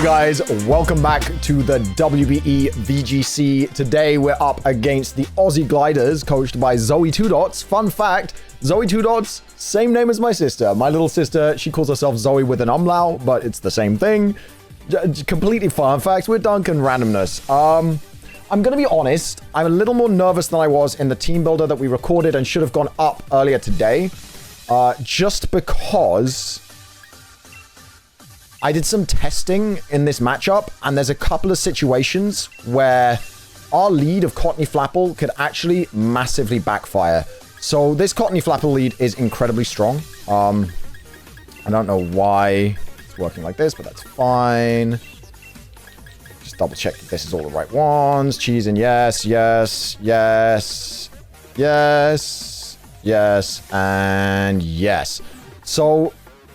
guys, welcome back to the WBE VGC. Today we're up against the Aussie Gliders, coached by Zoë Two Dots. Fun fact, Zoë Two Dots, same name as my sister. My little sister, she calls herself Zoe with an umlaut, but it's the same thing. Completely fun fact with Duncan randomness. I'm gonna be honest, I'm a little more nervous than I was in the team builder that we recorded and should have gone up earlier today. Just because I did some testing in this matchup, and there's a couple of situations where our lead of Cottony Flapple could actually massively backfire. So this Cottony Flapple lead is incredibly strong. I don't know why it's working like this, but that's fine. Just double check that this is all the right ones. Cheese and yes, yes, yes, yes, yes, and yes. So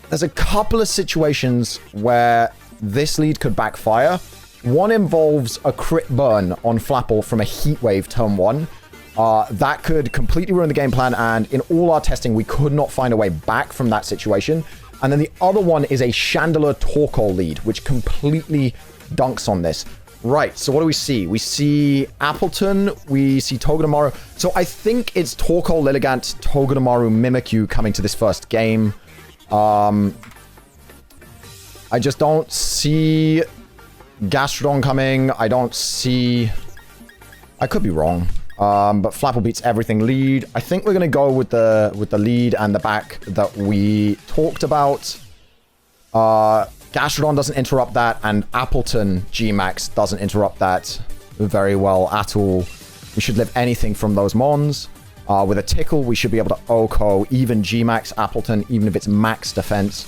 there's a couple of situations where this lead could backfire. One involves a crit burn on Flapple from a heat wave turn 1. That could completely ruin the game plan, and in all our testing, we could not find a way back from that situation. And then the other one is a Chandelier Torkoal lead, which completely dunks on this. Right, so what do we see? We see Appleton, we see Togedemaru. So I think it's Torkoal, Lilligant, Togedemaru, Mimikyu coming to this first game. I just don't see Gastrodon coming. I don't see... I could be wrong. But Flapple beats everything lead. I think we're going to go with the lead and the back that we talked about. Gastrodon doesn't interrupt that, and Appleton Gmax doesn't interrupt that very well at all. We should live anything from those mons. With a Tickle, we should be able to OHKO even Gmax Appleton, even if it's max defense.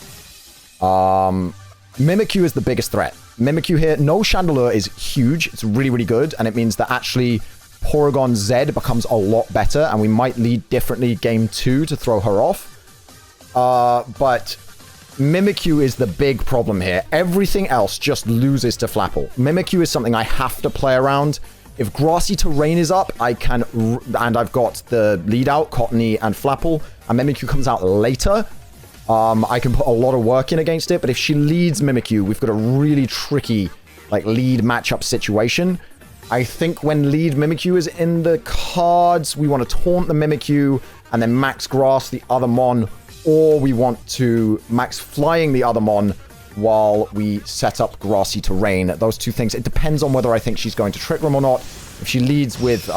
Mimikyu is the biggest threat. Mimikyu here, no Chandelier is huge. It's really, really good, and it means that actually Porygon Z becomes a lot better, and we might lead differently game 2 to throw her off. But Mimikyu is the big problem here. Everything else just loses to Flapple. Mimikyu is something I have to play around. If Grassy Terrain is up, I can, and I've got the lead out, Cottony and Flapple, and Mimikyu comes out later, I can put a lot of work in against it. But if she leads Mimikyu, we've got a really tricky, like, lead matchup situation. I think when lead Mimikyu is in the cards, we want to taunt the Mimikyu and then max grass the other mon, or we want to max flying the other mon while we set up Grassy Terrain. Those two things. It depends on whether I think she's going to Trick Room or not. If she leads with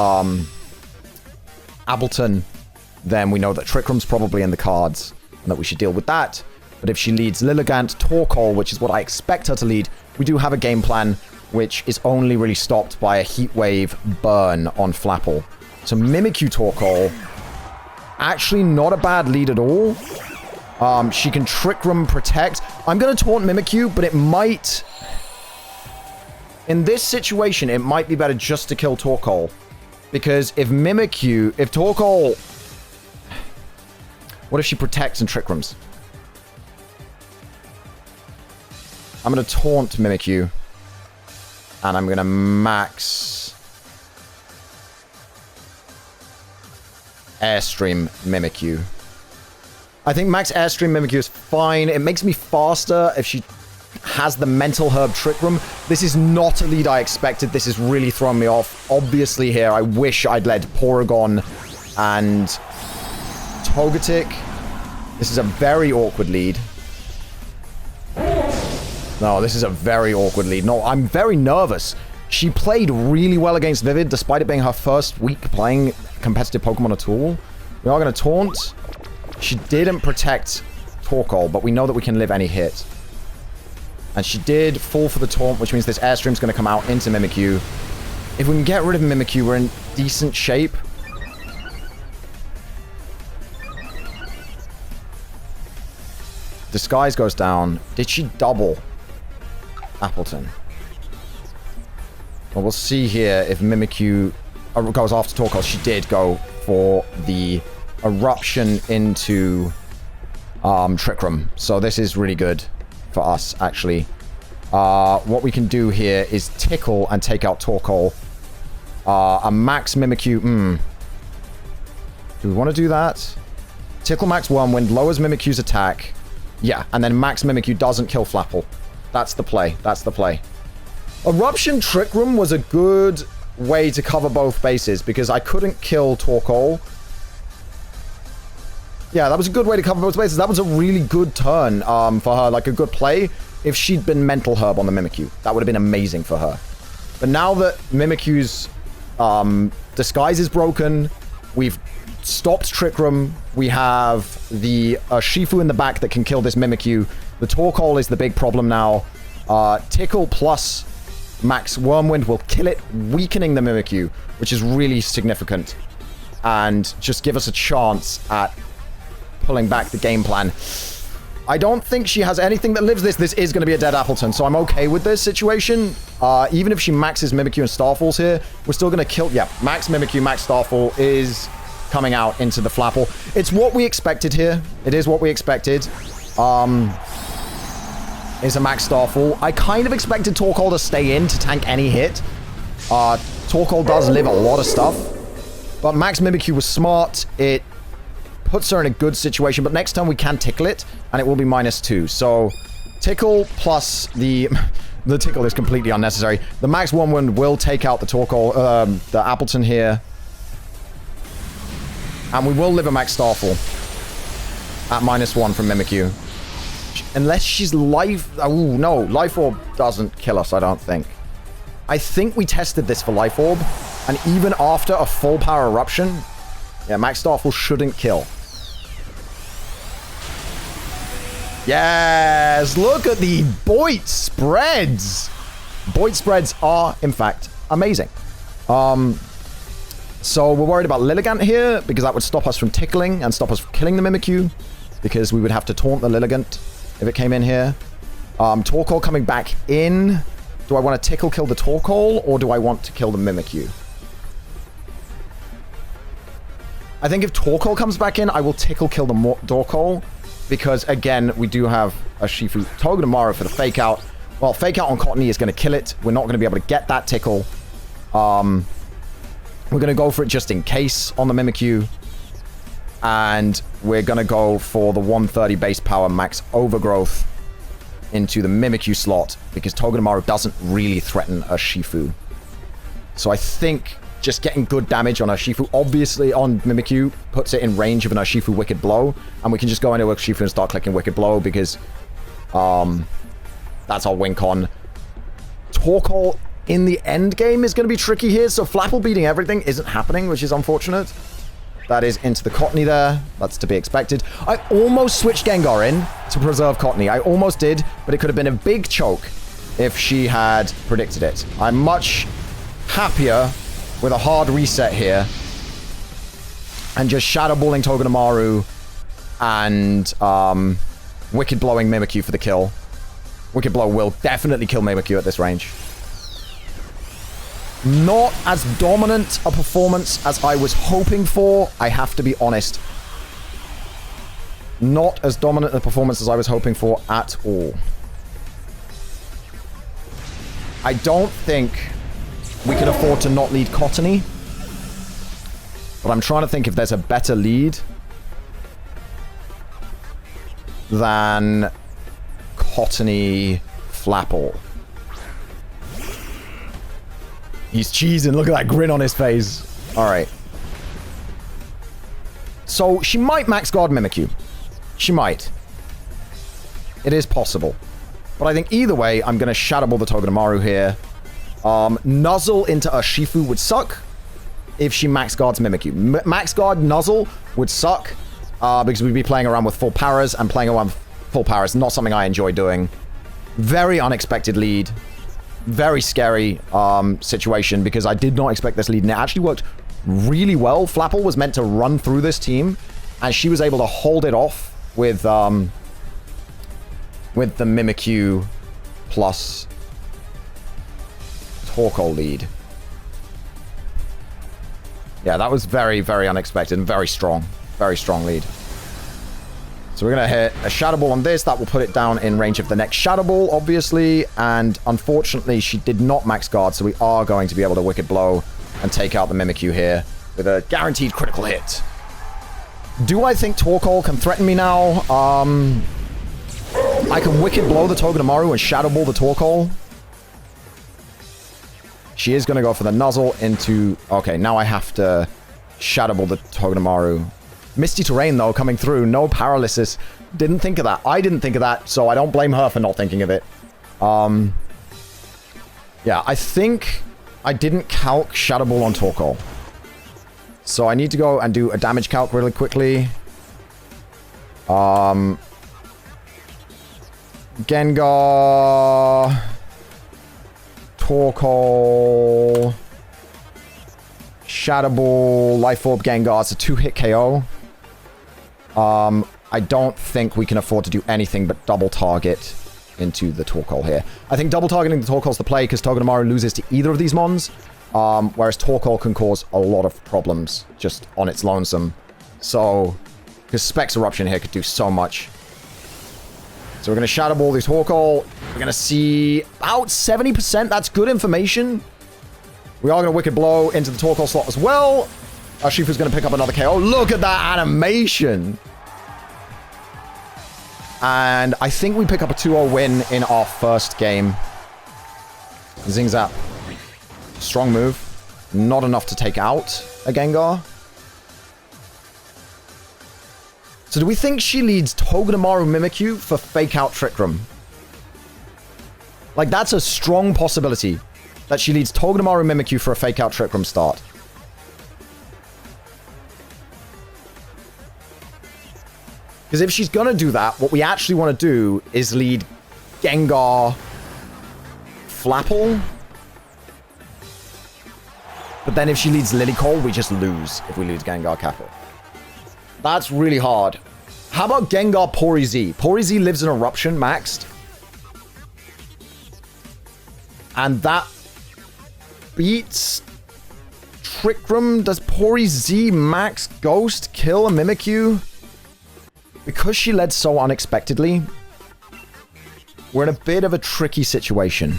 Appleton, then we know that Trick Room's probably in the cards and that we should deal with that. But if she leads Lilligant, Torkoal, which is what I expect her to lead, we do have a game plan which is only really stopped by a Heat Wave burn on Flapple. So Mimikyu Torkoal, actually not a bad lead at all. She can Trick Room protect. I'm going to taunt Mimikyu, but it might... in this situation, it might be better just to kill Torkoal. Because if Torkoal... what if she protects and Trick Rooms? I'm going to taunt Mimikyu. And I'm going to max... Airstream Mimikyu. I think max Airstream Mimikyu is fine. It makes me faster if she has the Mental Herb Trick Room. This is not a lead I expected. This is really throwing me off. Obviously here, I wish I'd led Porygon and Togetic. This is a very awkward lead. No, this is a very awkward lead. No, I'm very nervous. She played really well against Vivid, despite it being her first week playing competitive Pokemon at all. We are going to taunt. She didn't protect Torkoal, but we know that we can live any hit. And she did fall for the taunt, which means this Airstream's going to come out into Mimikyu. If we can get rid of Mimikyu, we're in decent shape. Disguise goes down. Did she double Appleton? Well, we'll see here if Mimikyu goes after Torkoal. She did go for the Eruption into Trick Room. So this is really good for us, actually. What we can do here is Tickle and take out Torkoal. A max Mimikyu. Do we want to do that? Tickle max 1 when lowers Mimikyu's attack. Yeah, and then max Mimikyu doesn't kill Flapple. That's the play. That's the play. Eruption Trick Room was a good way to cover both bases because I couldn't kill Torkoal. Yeah, that was a good way to cover both bases. That was a really good turn for her, like a good play. If she'd been Mental Herb on the Mimikyu, that would have been amazing for her. But now that Mimikyu's disguise is broken, we've stopped Trick Room, we have the Shifu in the back that can kill this Mimikyu. The Torkoal is the big problem now. Tickle plus Max Wormwind will kill it, weakening the Mimikyu, which is really significant. And just give us a chance at pulling back the game plan. I don't think she has anything that lives this. This is going to be a dead Appleton, so I'm okay with this situation. Even if she maxes Mimikyu and Starfalls here, we're still going to kill... Yeah, max Mimikyu, max Starfall is coming out into the Flapple. It's what we expected here. It is what we expected. Is a max Starfall. I kind of expected Torkoal to stay in to tank any hit. Torkoal does live a lot of stuff. But max Mimikyu was smart. It puts her in a good situation, but next time we can tickle it, and it will be -2. So, tickle plus the... The tickle is completely unnecessary. The max Wormwind will take out the Torkoal, the Appleton here. And we will live a max Starfall at -1 from Mimikyu. Unless she's life... Oh, no. Life Orb doesn't kill us, I don't think. I think we tested this for Life Orb, and even after a full power eruption, yeah, max Starfall shouldn't kill. Yes! Look at the Boit spreads! Boit spreads are, in fact, amazing. So we're worried about Lilligant here, because that would stop us from tickling and stop us from killing the Mimikyu, because we would have to taunt the Lilligant if it came in here. Torkoal coming back in. Do I want to tickle kill the Torkoal, or do I want to kill the Mimikyu? I think if Torkoal comes back in, I will tickle kill the Torkoal, because, again, we do have a Shifu Togedemaru for the fake out. Well, fake out on CantDie is going to kill it. We're not going to be able to get that tickle. We're going to go for it just in case on the Mimikyu. And we're going to go for the 130 base power max overgrowth into the Mimikyu slot, because Togedemaru doesn't really threaten a Shifu. So I think just getting good damage on Urshifu, obviously on Mimikyu, puts it in range of an Urshifu Wicked Blow, and we can just go into Urshifu and start clicking Wicked Blow, because that's our win con. Torkoal in the end game is going to be tricky here, so Flapple beating everything isn't happening, which is unfortunate. That is into the CantDie there. That's to be expected. I almost switched Gengar in to preserve CantDie. I almost did, but it could have been a big choke if she had predicted it. I'm much happier with a hard reset here and just Shadow Balling Togedemaru and Wicked Blowing Mimikyu for the kill. Wicked Blow will definitely kill Mimikyu at this range. Not as dominant a performance as I was hoping for, I have to be honest. Not as dominant a performance as I was hoping for at all. I don't think we can afford to not lead CantDie, but I'm trying to think if there's a better lead than CantDie Flapple. He's cheesing. Look at that grin on his face. Alright. So, she might max guard Mimikyu. She might. It is possible. But I think either way, I'm going to Shadow Ball the Togedemaru here. Nuzzle into Urshifu would suck if she max guards Mimikyu. Max guard Nuzzle would suck because we'd be playing around with full paras, and playing around with full paras is not something I enjoy doing. Very unexpected lead. Very scary situation, because I did not expect this lead, and it actually worked really well. Flapple was meant to run through this team, and she was able to hold it off with the Mimikyu plus Torkoal lead. Yeah, that was very, very unexpected and very strong. Very strong lead. So we're going to hit a Shadow Ball on this. That will put it down in range of the next Shadow Ball, obviously. And unfortunately, she did not max guard, so we are going to be able to Wicked Blow and take out the Mimikyu here with a guaranteed critical hit. Do I think Torkoal can threaten me now? I can Wicked Blow the Togedemaru and Shadow Ball the Torkoal. She is going to go for the Nuzzle into... Okay, now I have to Shadow Ball the Togedemaru. Misty Terrain, though, coming through. No Paralysis. Didn't think of that. I didn't think of that, so I don't blame her for not thinking of it. Yeah, I think I didn't calc Shadow Ball on Torkoal. So I need to go and do a damage calc really quickly. Gengar... Torkoal... Shadow Ball, Life Orb, Gengar. It's a 2-hit KO. I don't think we can afford to do anything but double target into the Torkoal here. I think double targeting the Torkoal's the play because Togedemaru loses to either of these mons, whereas Torkoal can cause a lot of problems just on its lonesome. So, because Specs Eruption here could do so much. So we're going to Shadow Ball this Torkoal. We're going to see about 70%. That's good information. We are going to Wicked Blow into the Torkoal slot as well. Urshifu's going to pick up another KO. Look at that animation. And I think we pick up a 2-0 win in our first game. Zing Zap. Strong move. Not enough to take out a Gengar. So do we think she leads Togedemaru Mimikyu for Fake Out Trick Room? Like, that's a strong possibility. That she leads Togedemaru Mimikyu for a Fake Out Trick Room start. Because if she's going to do that, what we actually want to do is lead Gengar Flapple. But then if she leads Lilycole, we just lose if we lose Gengar Kapple. That's really hard. How about Gengar Pori Z? Pori Z lives in Eruption maxed. And that beats Trick Room. Does Pori Z max Ghost kill a Mimikyu? Because she led so unexpectedly, we're in a bit of a tricky situation.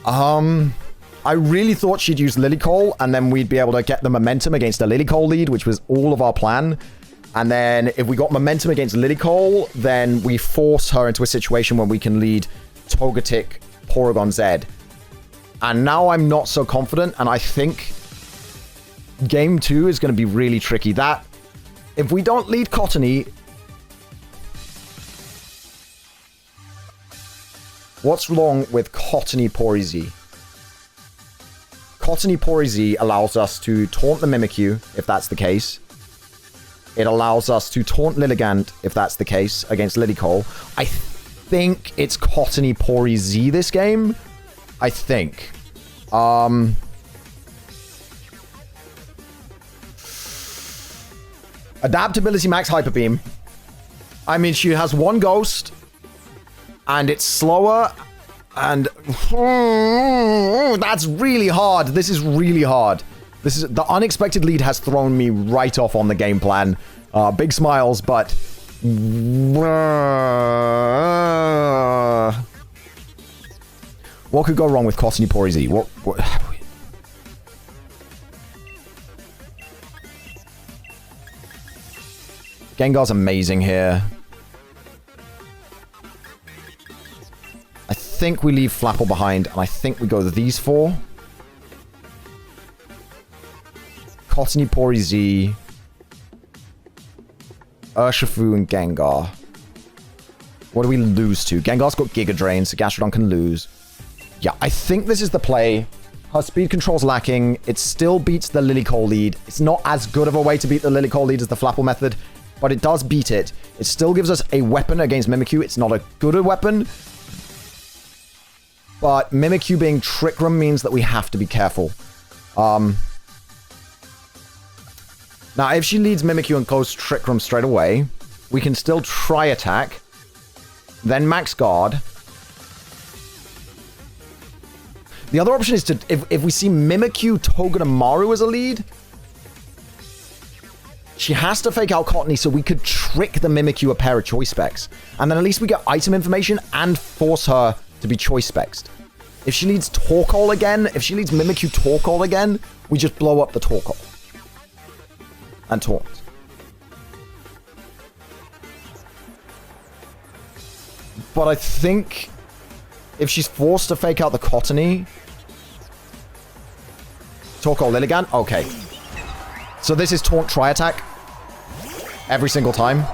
I really thought she'd use Lilycole, and then we'd be able to get the momentum against the Lilycole lead, which was all of our plan. And then if we got momentum against Lilycole, then we force her into a situation where we can lead Togetic, Porygon Z. And now I'm not so confident, and I think Game 2 is going to be really tricky. That, if we don't lead Cottony... What's wrong with Cottony Pori Z? Cottony Pori Z allows us to taunt the Mimikyu, if that's the case. It allows us to taunt Lilligant, if that's the case, against Lilycole. I think it's Cottony Pori Z this game. I think. Adaptability max Hyper Beam. I mean, she has one Ghost, and it's slower, and that's really hard. This is really hard. This is the unexpected lead has thrown me right off on the game plan. Big smiles, but what could go wrong with Cottony Pori Z? What? Gengar's amazing here. I think we leave Flapple behind, and I think we go to these four. Cottony Pori Z. Urshifu and Gengar. What do we lose to? Gengar's got Giga Drain, so Gastrodon can lose. Yeah, I think this is the play. Her speed control's lacking. It still beats the Lilycole lead. It's not as good of a way to beat the Lilycole lead as the Flapple method, but it does beat it. It still gives us a weapon against Mimikyu. It's not a good weapon, but Mimikyu being Trick Room means that we have to be careful. Now, if she leads Mimikyu and goes Trick Room straight away, we can still try attack, then max guard. The other option is to, if we see Mimikyu Togedemaru as a lead, she has to fake out Cottony, so we could trick the Mimikyu a pair of choice specs. And then at least we get item information and force her to be choice specs. If she leads Torkoal again, if she leads Mimikyu Torkoal again, we just blow up the Torkoal. And taunt. but I think if she's forced to fake out the Cottony... Torkoal Lilligant? Okay. So this is taunt tri-attack. Every single time.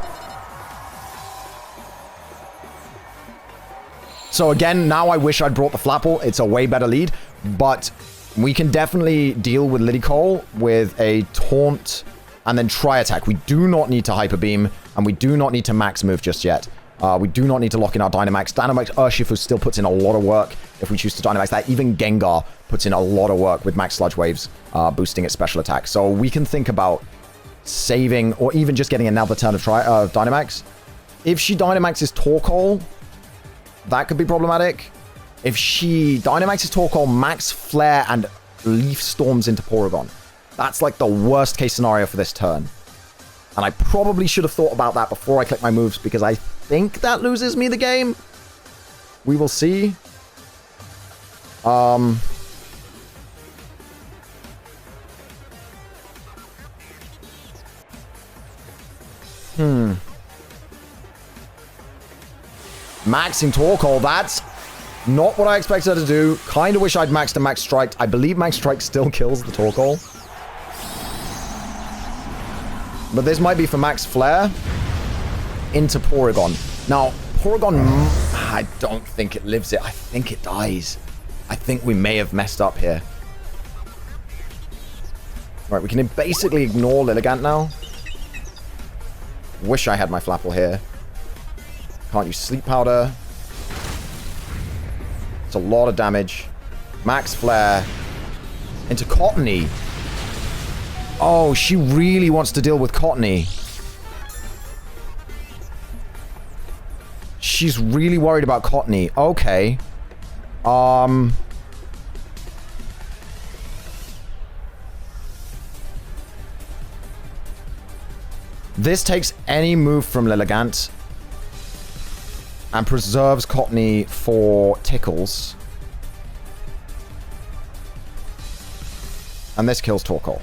So again, now I wish I'd brought the Flapple. It's a way better lead. But we can definitely deal with Liddycole with a taunt and then tri-attack. We do not need to Hyper Beam, and we do not need to max move just yet. We do not need to lock in our Dynamax. Dynamax Urshifu still puts in a lot of work if we choose to Dynamax that. Even Gengar puts in a lot of work with Max Sludge Waves, boosting its special attack. So we can think about saving, or even just getting another turn of Dynamax. If she Dynamaxes Torkoal, that could be problematic. If she Dynamaxes Torkoal, Max Flare, and Leaf Storms into Porygon, that's like the worst case scenario for this turn. And I probably should have thought about that before I click my moves, because I think that loses me the game. We will see. Maxing Torkoal, that's not what I expected her to do. Kind of wish I'd maxed a Max Strike. I believe Max Strike still kills the Torkoal. But this might be for Max Flare into Porygon. Now, Porygon, I don't think it lives it. I think it dies. I think we may have messed up here. Right, we can basically ignore Lilligant now. Wish I had my Flapple here. Can't use Sleep Powder. It's a lot of damage. Max Flare into Cottony. Oh, she really wants to deal with Cottony. She's really worried about Cottony. Okay. This takes any move from Lilligant and preserves Cottony for Tickles. And this kills Torkoal.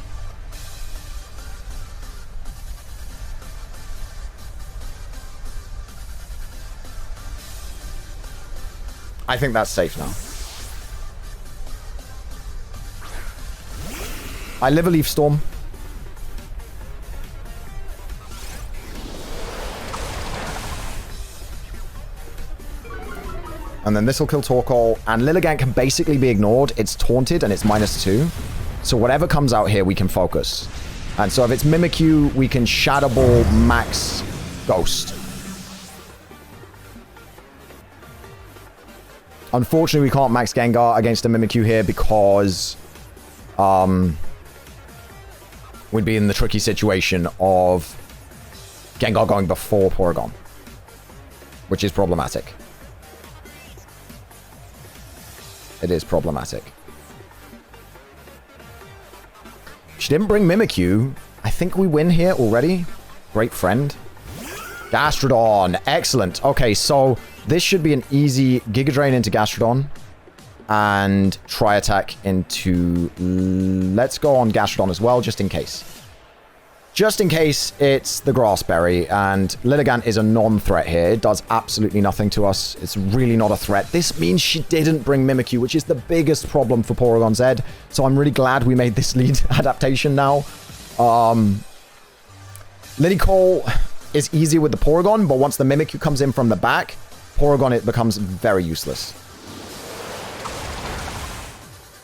I think that's safe now. I live a Leaf Storm. And then this will kill Torkoal. And Lilligant can basically be ignored. It's taunted and it's -2. So whatever comes out here, we can focus. And so if it's Mimikyu, we can Shadow Ball Max Ghost. Unfortunately, we can't max Gengar against a Mimikyu here because we'd be in the tricky situation of Gengar going before Porygon, which is problematic. It is problematic. She didn't bring Mimikyu. I think we win here already. Great friend. Gastrodon. Excellent. Okay, so this should be an easy Giga Drain into Gastrodon. And Tri-Attack into... Let's go on Gastrodon as well, just in case. Just in case it's the Grass Berry. And Lilligant is a non-threat here. It does absolutely nothing to us. It's really not a threat. This means she didn't bring Mimikyu, which is the biggest problem for Porygon Z. So I'm really glad we made this lead adaptation now. Liddycole is easier with the Porygon, but once the Mimikyu comes in from the back, Porygon, it becomes very useless.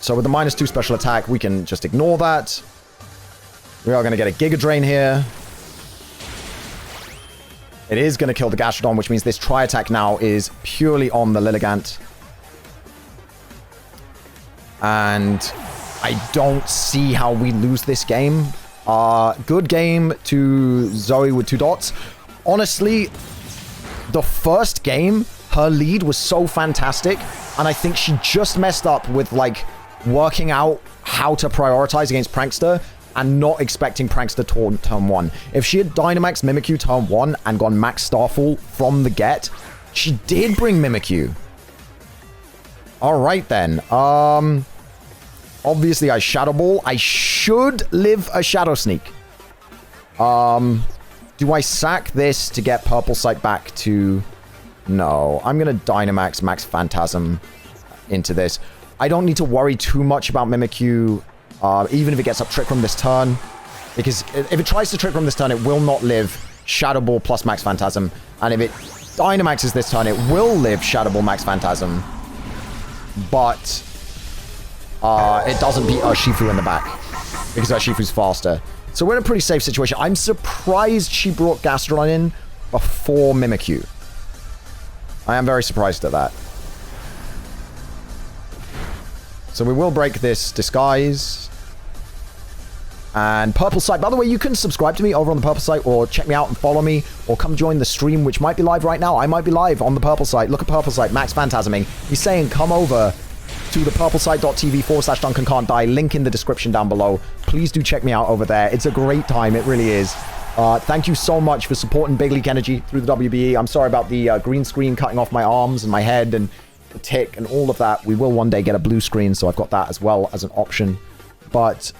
So with the -2 special attack, we can just ignore that. We are going to get a Giga Drain here. It is going to kill the Gastrodon, which means this Tri-Attack now is purely on the Lilligant. And I don't see how we lose this game. Good game to Zoë with 2 dots. Honestly, the first game, her lead was so fantastic. And I think she just messed up with, like, working out how to prioritize against Prankster and not expecting Prankster turn 1. If she had Dynamax Mimikyu turn 1 and gone Max Starfall from the get, she did bring Mimikyu. Alright then. Obviously I Shadow Ball. I should live a Shadow Sneak. Do I sack this to get Purple Sight back to No, I'm going to Dynamax Max Phantasm into this. I don't need to worry too much about Mimikyu, even if it gets up Trick Room this turn. Because if it tries to Trick Room this turn, it will not live Shadow Ball plus Max Phantasm. And if it Dynamaxes this turn, it will live Shadow Ball Max Phantasm. But it doesn't beat Urshifu in the back. Because Urshifu's faster. So we're in a pretty safe situation. I'm surprised she brought Gastrodon in before Mimikyu. I am very surprised at that. So we will break this disguise. And Purple Site. By the way, you can subscribe to me over on the Purple Site, or check me out and follow me, or come join the stream, which might be live right now. I might be live on the Purple Site. Look at Purple Site, Max Phantasming. He's saying come over to the purplesite.tv/DuncanCantDie. Link in the description down below. Please do check me out over there. It's a great time. It really is. Thank you so much for supporting Big League Energy through the WBE. I'm sorry about the green screen cutting off my arms and my head and the tick and all of that. We will one day get a blue screen, so I've got that as well as an option. But,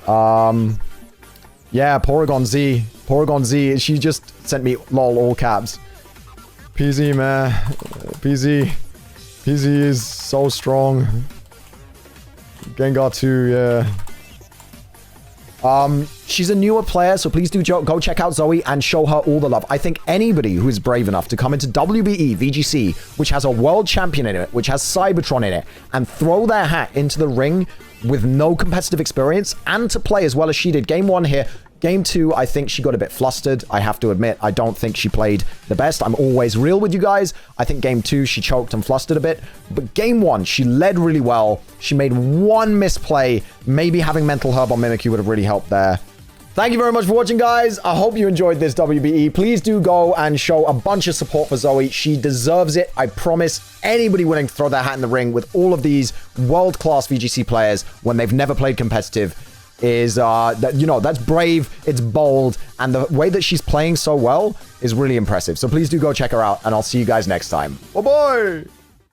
yeah, Porygon Z, she just sent me lol all caps. PZ, man. PZ is so strong. Gengar 2, yeah. She's a newer player, so please do go check out Zoe and show her all the love. I think anybody who is brave enough to come into WBE VGC, which has a world champion in it, which has Cybertron in it, and throw their hat into the ring with no competitive experience, and to play as well as she did. Game 1 here. Game 2, I think she got a bit flustered. I have to admit, I don't think she played the best. I'm always real with you guys. I think Game 2, she choked and flustered a bit. But Game 1, she led really well. She made one misplay. Maybe having Mental Herb on Mimikyu would have really helped there. Thank you very much for watching, guys. I hope you enjoyed this WBE. Please do go and show a bunch of support for Zoe. She deserves it. I promise anybody willing to throw their hat in the ring with all of these world-class VGC players when they've never played competitive is, you know, that's brave, it's bold, and the way that she's playing so well is really impressive. So please do go check her out, and I'll see you guys next time. Bye-bye!